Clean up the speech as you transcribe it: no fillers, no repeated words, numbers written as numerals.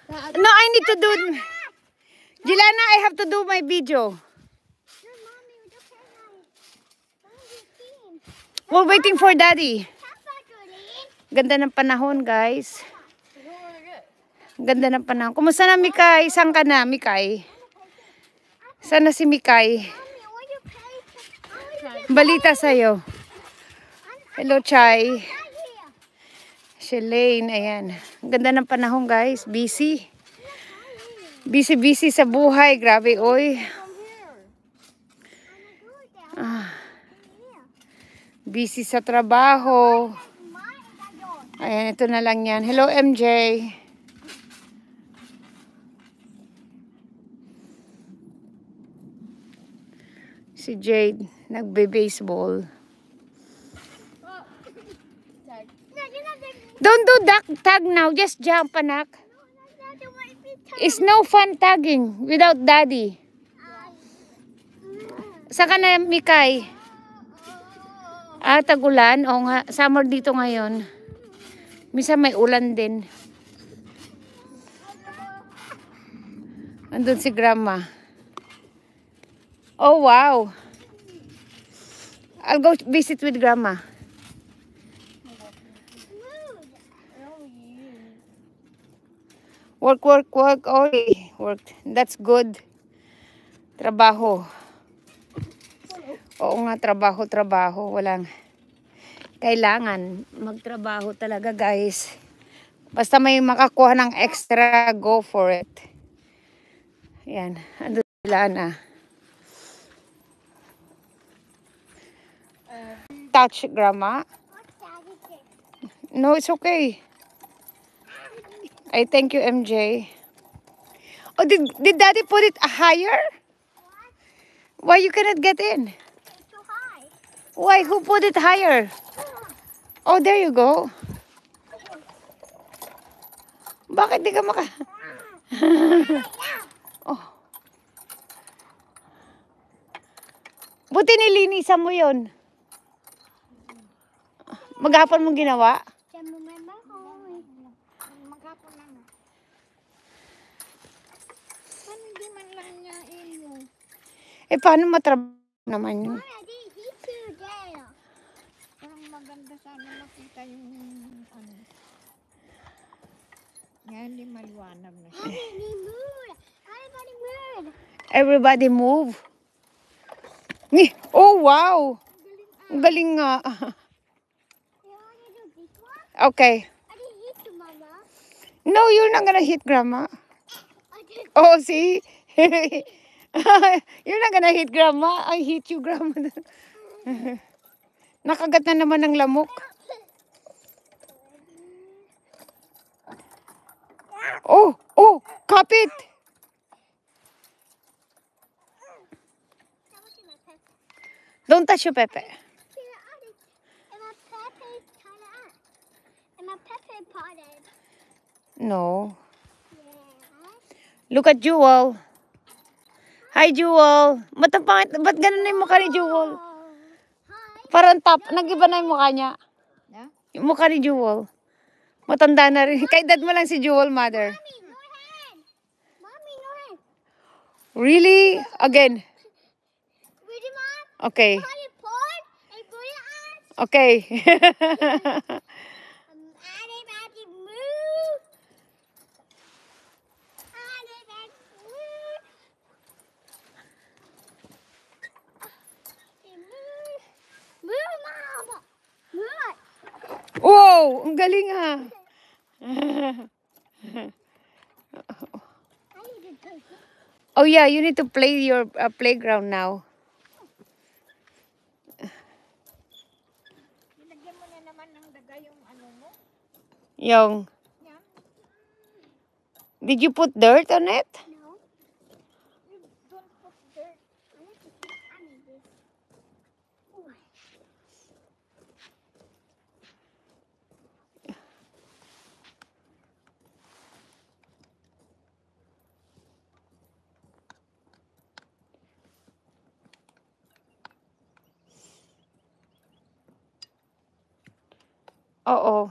No, I need to do... Jilana, I have to do my video. We're waiting for Daddy. Ganda ng panahon, guys. Ganda ng panahon. Kumusta na, Mikay? Saan ka na, Mikay? Saan na si Mikay? Balita sa'yo. Hello, Chay. Shalane, ayan. Ganda ng panahon, guys. Busy. Busy sa buhay. Grabe, oy. Busy sa trabaho. Ayan, ito na lang yan. Hello, MJ. Si Jade, nagbe-baseball. Don't do tag now. Just jump, anak. It's no fun tagging without Daddy. Saka na, Mikay? Tag-ulan. O nga, summer dito ngayon. Minsan may ulan din. Andun si Grandma. Oh, wow. I'll go visit with Grandma. Work. Oh, work. That's good. Trabaho. Oo nga, trabaho. Walang kailangan magtrabaho talaga, guys. Basta may makakuha ng extra, go for it. Yan. Ando sila na. Touch, Grandma. No, it's okay. I thank you, MJ. Oh, did Daddy put it higher? Why you cannot get in? It's too high. Why? Who put it higher? Oh, there you go. Bakit di ka maka... Oh. Buti nilinisan mo yun. Maghapon mong ginawa? Maghapon lang. Paano di man lang niya iyo? Paano matrabaho naman yun? Parang maganda sana makita yung ano. Yan, di maliwanag na siya. Everybody move. Oh, wow. Ang galing nga. Okay. No, you're not gonna hit Grandma. Oh, see? You're not gonna hit Grandma. I hit you, Grandma. Nakagat na naman ng lamok. Oh, kapit. Don't touch your Pepe. No. Look at Jewel. Hi, Jewel. Ba't ganun na yung mukha ni Jewel? Parang nag-iba na yung mukha niya. Yung mukha ni Jewel. Matanda na rin. Kaedad mo lang si Jewel, mother. Mommy, no hand. Really? Again. Okay. Okay. Wow! Ang galing ha. Oh yeah, you need to play your playground now. Nilagyan mo na naman ng daga yung ano mo? Yung... Did you put dirt on it? No. You don't put dirt. I need this. Oo.